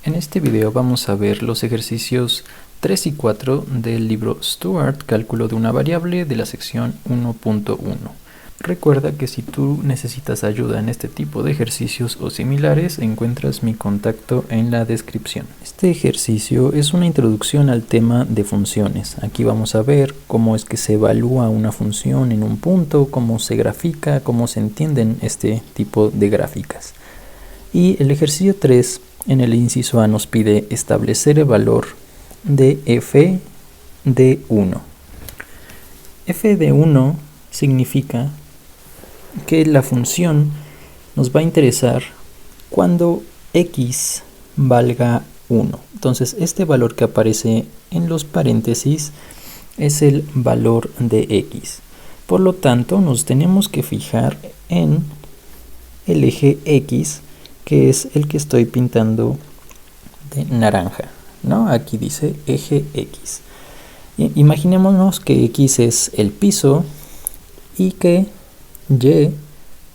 En este video vamos a ver los ejercicios 3 y 4 del libro Stuart, Cálculo de una variable, de la sección 1.1. Recuerda que si tú necesitas ayuda en este tipo de ejercicios o similares, encuentras mi contacto en la descripción. Este ejercicio es una introducción al tema de funciones. Aquí vamos a ver cómo es que se evalúa una función en un punto, cómo se grafica, cómo se entienden este tipo de gráficas. Y el ejercicio 3, en el inciso A, nos pide establecer el valor de f de 1. F de 1 significa que la función nos va a interesar cuando x valga 1. Entonces este valor que aparece en los paréntesis es el valor de x. Por lo tanto, nos tenemos que fijar en el eje x, que es el que estoy pintando de naranja, ¿no? Aquí dice eje x. Imaginémonos que x es el piso y que y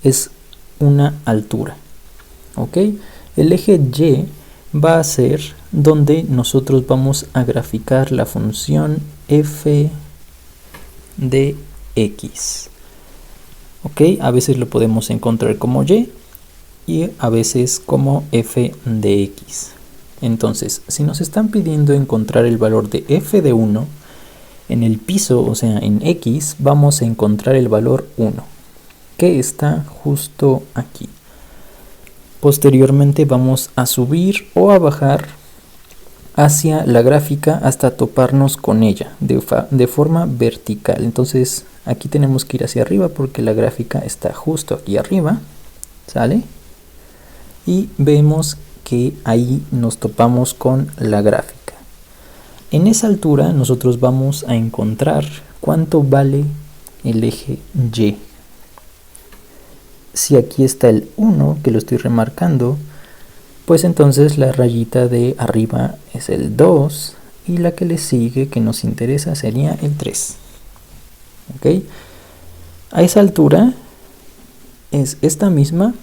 es una altura, ¿ok? El eje y va a ser donde nosotros vamos a graficar la función f de x, ¿ok? A veces lo podemos encontrar como y a veces como f de x. Entonces, si nos están pidiendo encontrar el valor de f de 1, en el piso, o sea, en x, vamos a encontrar el valor 1, que está justo aquí. Posteriormente vamos a subir o a bajar hacia la gráfica hasta toparnos con ella de forma vertical. Entonces, aquí tenemos que ir hacia arriba porque la gráfica está justo aquí arriba, ¿sale? Y vemos que ahí nos topamos con la gráfica. En esa altura nosotros vamos a encontrar cuánto vale el eje y. Si aquí está el 1, que lo estoy remarcando, pues entonces la rayita de arriba es el 2 y la que le sigue, que nos interesa, sería el 3. ¿Ok? A esa altura es esta misma,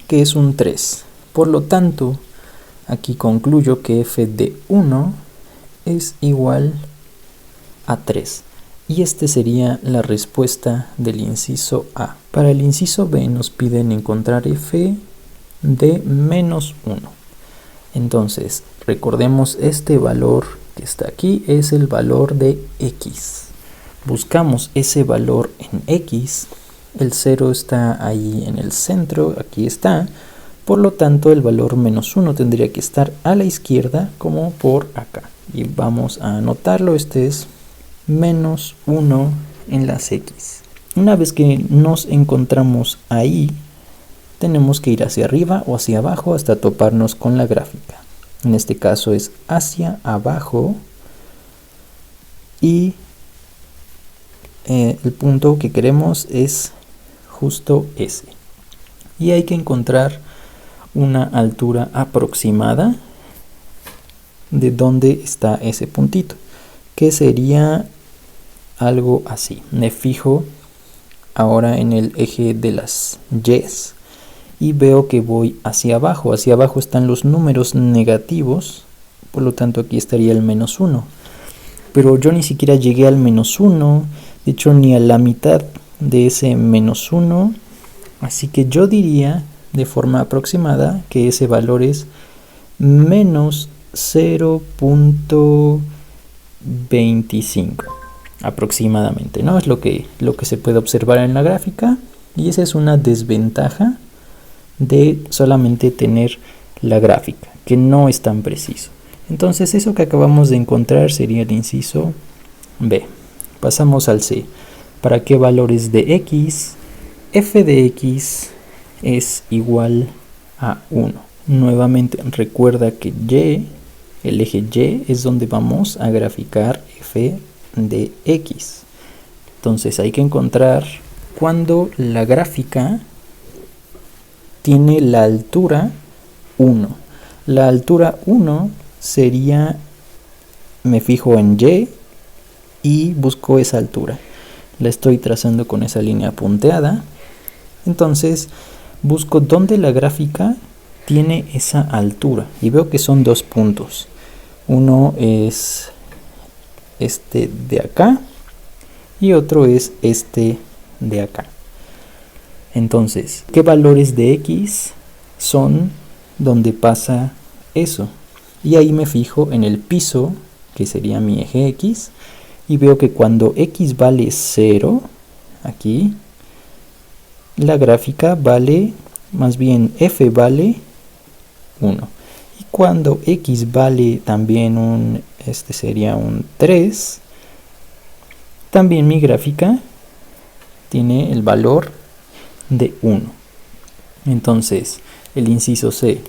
que es un 3. Por lo tanto, aquí concluyo que f de 1 es igual a 3. Y este sería la respuesta del inciso A. Para el inciso B nos piden encontrar f de menos 1. Entonces, recordemos este valor que está aquí es el valor de x. Buscamos ese valor en x. El 0 está ahí en el centro, aquí está. Por lo tanto, el valor menos 1 tendría que estar a la izquierda como por acá. Y vamos a anotarlo, este es menos 1 en las x. Una vez que nos encontramos ahí, tenemos que ir hacia arriba o hacia abajo hasta toparnos con la gráfica. En este caso es hacia abajo y el punto que queremos es justo ese. Y hay que encontrar una altura aproximada de dónde está ese puntito, que sería algo así. Me fijo ahora en el eje de las y's y veo que voy hacia abajo. Hacia abajo están los números negativos, por lo tanto aquí estaría el menos 1. Pero yo ni siquiera llegué al menos 1, de hecho ni a la mitad de ese menos 1, así que yo diría de forma aproximada que ese valor es menos 0.25 aproximadamente, ¿no? Es lo que se puede observar en la gráfica, y esa es una desventaja de solamente tener la gráfica, que no es tan preciso. Entonces eso que acabamos de encontrar sería el inciso B. Pasamos al C. ¿Para qué valores de x? F de x es igual a 1. Nuevamente recuerda que y, el eje y, es donde vamos a graficar f de x. Entonces hay que encontrar cuando la gráfica tiene la altura 1. La altura 1 sería, me fijo en y busco esa altura. La estoy trazando con esa línea punteada. Entonces busco dónde la gráfica tiene esa altura y veo que son 2 puntos. Uno es este de acá y otro es este de acá. Entonces, ¿qué valores de x son donde pasa eso? Y ahí me fijo en el piso, que sería mi eje x, y veo que cuando x vale 0, aquí, la gráfica vale, más bien f vale 1. Y cuando x vale también sería un 3, también mi gráfica tiene el valor de 1. Entonces, el inciso C,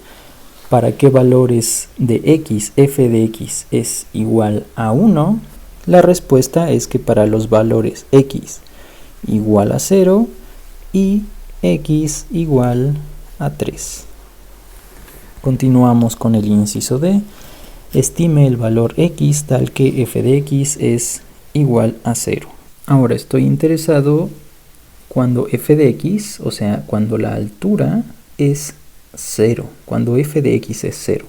¿para qué valores de x, f de x es igual a 1? La respuesta es que para los valores x igual a 0 y x igual a 3. Continuamos con el inciso D. Estime el valor x tal que f de x es igual a 0. Ahora estoy interesado cuando f de x, o sea, cuando la altura es 0, cuando f de x es 0.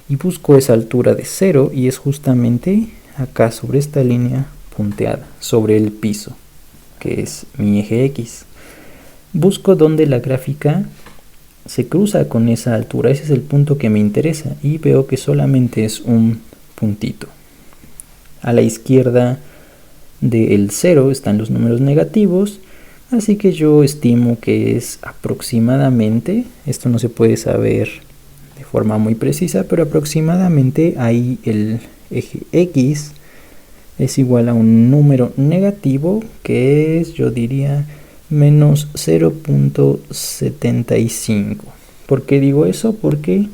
Y busco esa altura de 0 y es justamente acá sobre esta línea punteada, sobre el piso, que es mi eje x. Busco donde la gráfica se cruza con esa altura, ese es el punto que me interesa y veo que solamente es un puntito. A la izquierda del 0 están los números negativos, así que yo estimo que es aproximadamente, esto no se puede saber de forma muy precisa, pero aproximadamente ahí el eje x es igual a un número negativo que es, yo diría, menos 0.75. ¿Por qué digo eso? Porque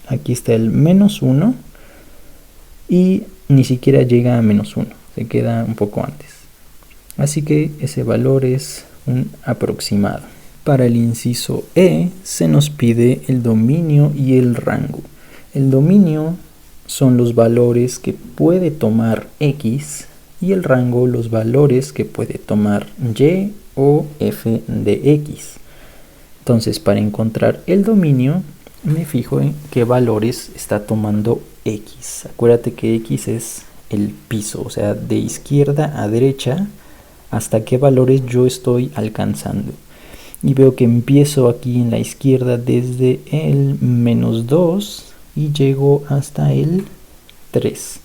aquí está el menos 1 y ni siquiera llega a menos 1, se queda un poco antes. Así que ese valor es un aproximado. Para el inciso E se nos pide el dominio y el rango. El dominio son los valores que puede tomar x y el rango los valores que puede tomar y o f de x. Entonces, para encontrar el dominio me fijo en qué valores está tomando x. Acuérdate que x es el piso, o sea, de izquierda a derecha hasta qué valores yo estoy alcanzando. Y veo que empiezo aquí en la izquierda desde el menos 2 y llego hasta el 3.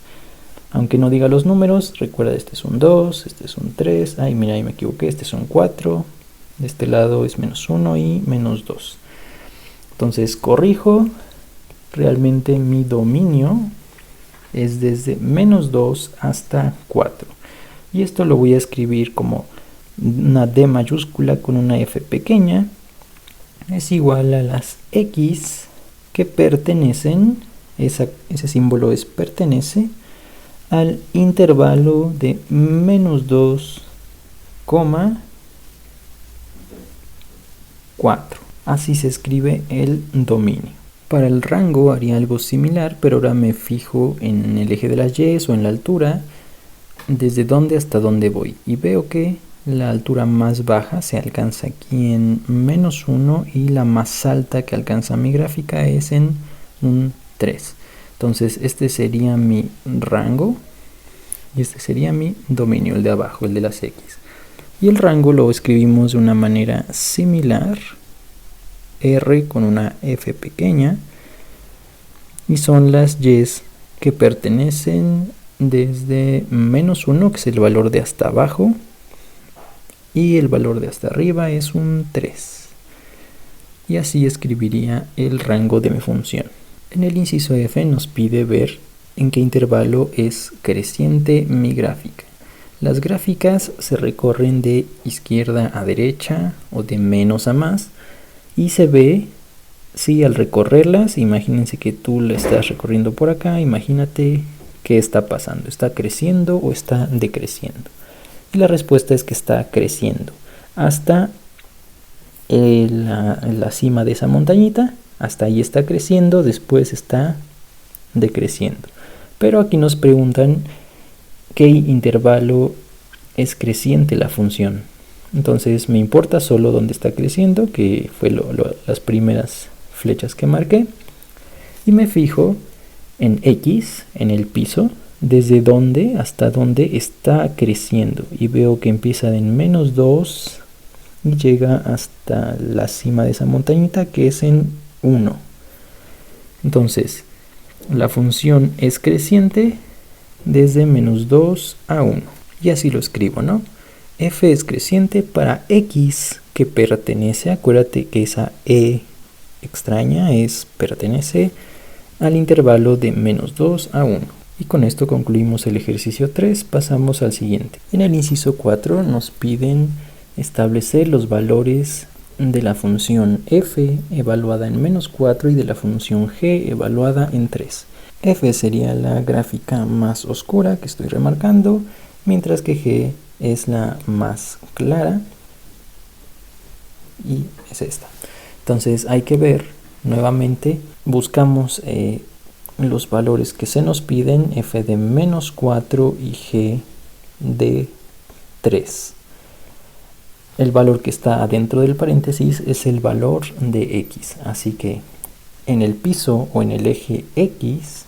Aunque no diga los números, recuerda, este es un 2, este es un 3, ay mira, ahí me equivoqué, este es un 4, de este lado es menos 1 y menos 2. Entonces corrijo, realmente mi dominio es desde menos 2 hasta 4. Y esto lo voy a escribir como una D mayúscula con una F pequeña, es igual a las X que pertenecen, ese símbolo es pertenece, al intervalo de menos 2, 4. Así se escribe el dominio. Para el rango haría algo similar, pero ahora me fijo en el eje de las y o en la altura, desde dónde hasta dónde voy. Y veo que la altura más baja se alcanza aquí en menos 1 y la más alta que alcanza mi gráfica es en un 3. Entonces este sería mi rango y este sería mi dominio, el de abajo, el de las X. Y el rango lo escribimos de una manera similar, R con una F pequeña, y son las Y que pertenecen desde menos 1, que es el valor de hasta abajo, y el valor de hasta arriba es un 3. Y así escribiría el rango de mi función. En el inciso F nos pide ver en qué intervalo es creciente mi gráfica. Las gráficas se recorren de izquierda a derecha o de menos a más y se ve si al recorrerlas, imagínense que tú la estás recorriendo por acá, imagínate qué está pasando, ¿está creciendo o está decreciendo? Y la respuesta es que está creciendo hasta la cima de esa montañita, hasta ahí está creciendo, después está decreciendo. Pero aquí nos preguntan qué intervalo es creciente la función. Entonces me importa solo dónde está creciendo, que fue las primeras flechas que marqué y me fijo en X, en el piso, desde donde hasta donde está creciendo, y veo que empieza en -2 y llega hasta la cima de esa montañita, que es en 1. Entonces la función es creciente desde -2 a 1, y así lo escribo, ¿no? F es creciente para X que pertenece, acuérdate que esa E extraña pertenece al intervalo de -2 a 1. Y con esto concluimos el ejercicio 3, pasamos al siguiente. En el inciso 4 nos piden establecer los valores de la función f evaluada en -4 y de la función g evaluada en 3. F sería la gráfica más oscura que estoy remarcando, mientras que g es la más clara y es esta. Entonces hay que ver nuevamente, buscamos los valores que se nos piden, f de -4 y g de 3. El valor que está dentro del paréntesis es el valor de x, así que en el piso o en el eje x,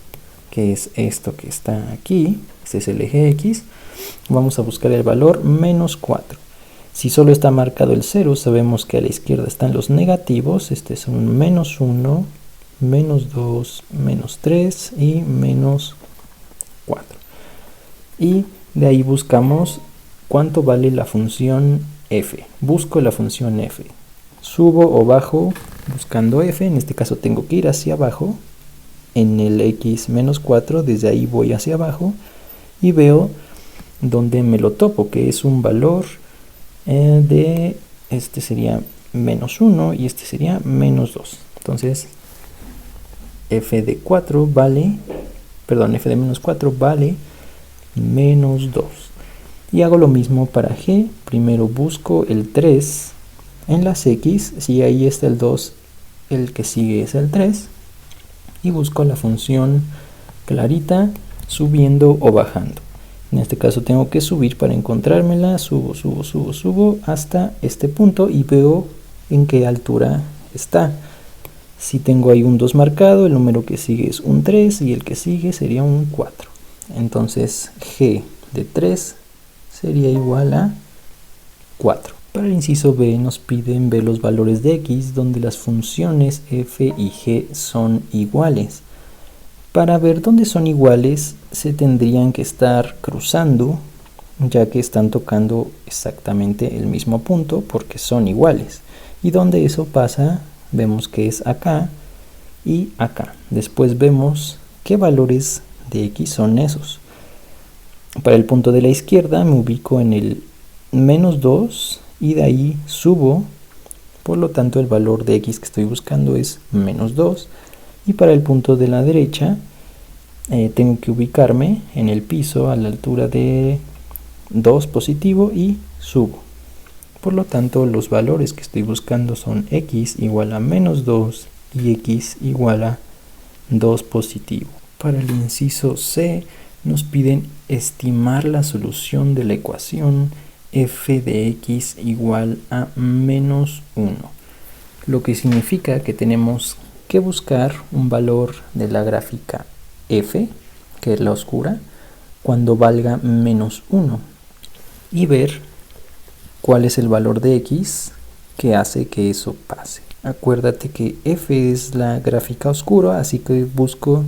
que es esto que está aquí, este es el eje x, vamos a buscar el valor -4. Si solo está marcado el 0, sabemos que a la izquierda están los negativos, este es un -1, -2, -3 y -4. Y de ahí buscamos cuánto vale la función f. Busco la función f. Subo o bajo buscando f, en este caso tengo que ir hacia abajo, en el x -4, desde ahí voy hacia abajo y veo donde me lo topo, que es un valor de, este sería -1 y este sería -2. Entonces f de 4 vale, perdón, f de -4 vale -2. Y hago lo mismo para g. Primero busco el 3 en las x, si ahí está el 2, el que sigue es el 3. Y busco la función clarita subiendo o bajando. En este caso tengo que subir para encontrármela, subo hasta este punto y veo en qué altura está. Si tengo ahí un 2 marcado, el número que sigue es un 3 y el que sigue sería un 4. Entonces g de 3 sería igual a 4. Para el inciso B nos piden ver los valores de x donde las funciones f y g son iguales. Para ver dónde son iguales se tendrían que estar cruzando, ya que están tocando exactamente el mismo punto porque son iguales. Y donde eso pasa, vemos que es acá y acá. Después vemos qué valores de x son esos. Para el punto de la izquierda me ubico en el -2 y de ahí subo, por lo tanto el valor de x que estoy buscando es -2. Y para el punto de la derecha tengo que ubicarme en el piso a la altura de 2 positivo y subo. Por lo tanto los valores que estoy buscando son x igual a -2 y x igual a 2 positivo. Para el inciso C nos piden estimar la solución de la ecuación f de x igual a -1, lo que significa que tenemos que buscar un valor de la gráfica f, que es la oscura, cuando valga -1 y ver cuál es el valor de x que hace que eso pase. Acuérdate que f es la gráfica oscura, así que busco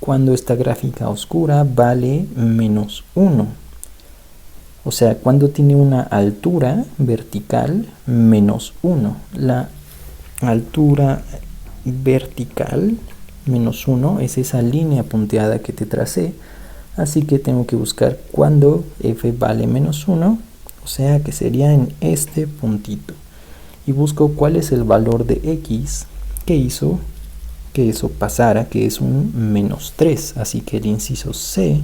cuando esta gráfica oscura vale -1. O sea, cuando tiene una altura vertical -1. La altura vertical -1 es esa línea punteada que te tracé. Así que tengo que buscar cuando f vale -1, o sea que sería en este puntito. Y busco cuál es el valor de x que hizo que eso pasara, que es un -3. Así que el inciso C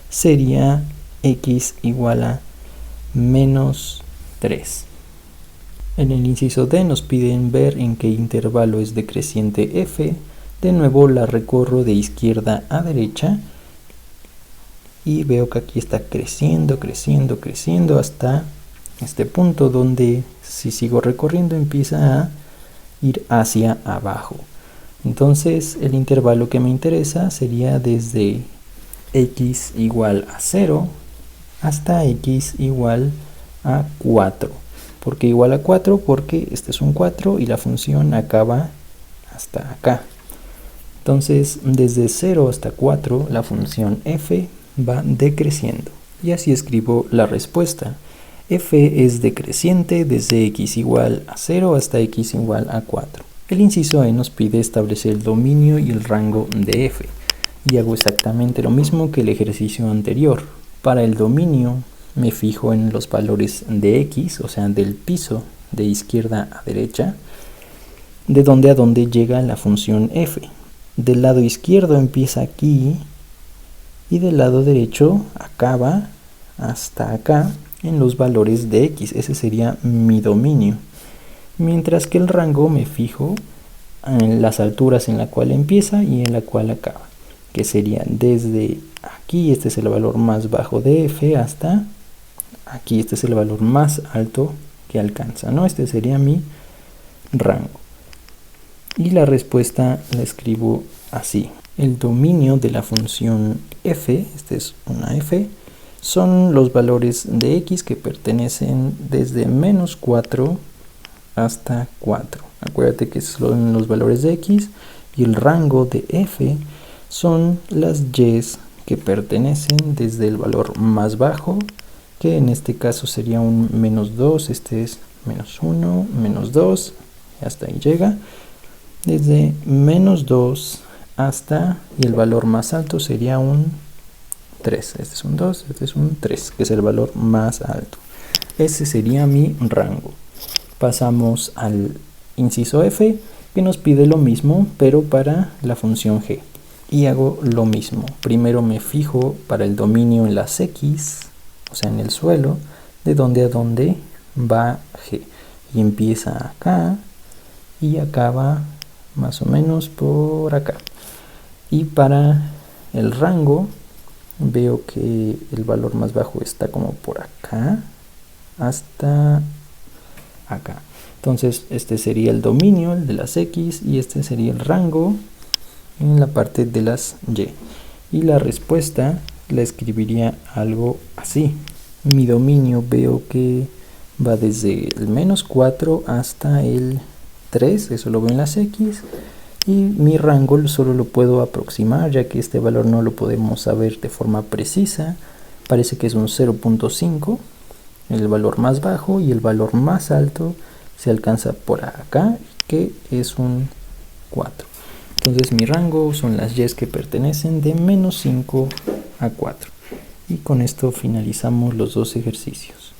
sería x igual a -3. En el inciso D nos piden ver en qué intervalo es decreciente f. De nuevo la recorro de izquierda a derecha y veo que aquí está creciendo hasta este punto donde, si sigo recorriendo, empieza a ir hacia abajo. Entonces el intervalo que me interesa sería desde x igual a 0 hasta x igual a 4. ¿Por qué igual a 4? Porque este es un 4 y la función acaba hasta acá. Entonces desde 0 hasta 4 la función f va decreciendo. Y así escribo la respuesta. F es decreciente desde x igual a 0 hasta x igual a 4. El inciso E nos pide establecer el dominio y el rango de f. Y hago exactamente lo mismo que el ejercicio anterior. Para el dominio me fijo en los valores de x, o sea, del piso de izquierda a derecha, de donde a donde llega la función f. Del lado izquierdo empieza aquí y del lado derecho acaba hasta acá en los valores de x. Ese sería mi dominio. Mientras que el rango me fijo en las alturas en la cual empieza y en la cual acaba, que sería desde aquí, este es el valor más bajo de f, hasta aquí, este es el valor más alto que alcanza, ¿no? Este sería mi rango. Y la respuesta la escribo así. El dominio de la función f, este es una f, son los valores de x que pertenecen desde menos 4 hasta 4. Acuérdate que son los valores de x, y el rango de f son las y que pertenecen desde el valor más bajo, que en este caso sería un menos 2, este es menos 1, menos 2, y hasta ahí llega. Desde menos 2 hasta, y el valor más alto sería un 3. Este es un 2, este es un 3, que es el valor más alto. Ese sería mi rango. Pasamos al inciso F, que nos pide lo mismo, pero para la función g. Y hago lo mismo. Primero me fijo para el dominio en las x, o sea, en el suelo, de donde a donde va g. Y empieza acá y acaba más o menos por acá. Y para el rango veo que el valor más bajo está como por acá hasta acá. Entonces este sería el dominio, el de las x, y este sería el rango en la parte de las y. Y la respuesta la escribiría algo así. Mi dominio veo que va desde el menos 4 hasta el 3, eso lo veo en las x, y mi rango solo lo puedo aproximar, ya que este valor no lo podemos saber de forma precisa. Parece que es un 0.5, el valor más bajo, y el valor más alto se alcanza por acá, que es un 4. Entonces mi rango son las y que pertenecen de menos 5 a 4. Y con esto finalizamos los dos ejercicios.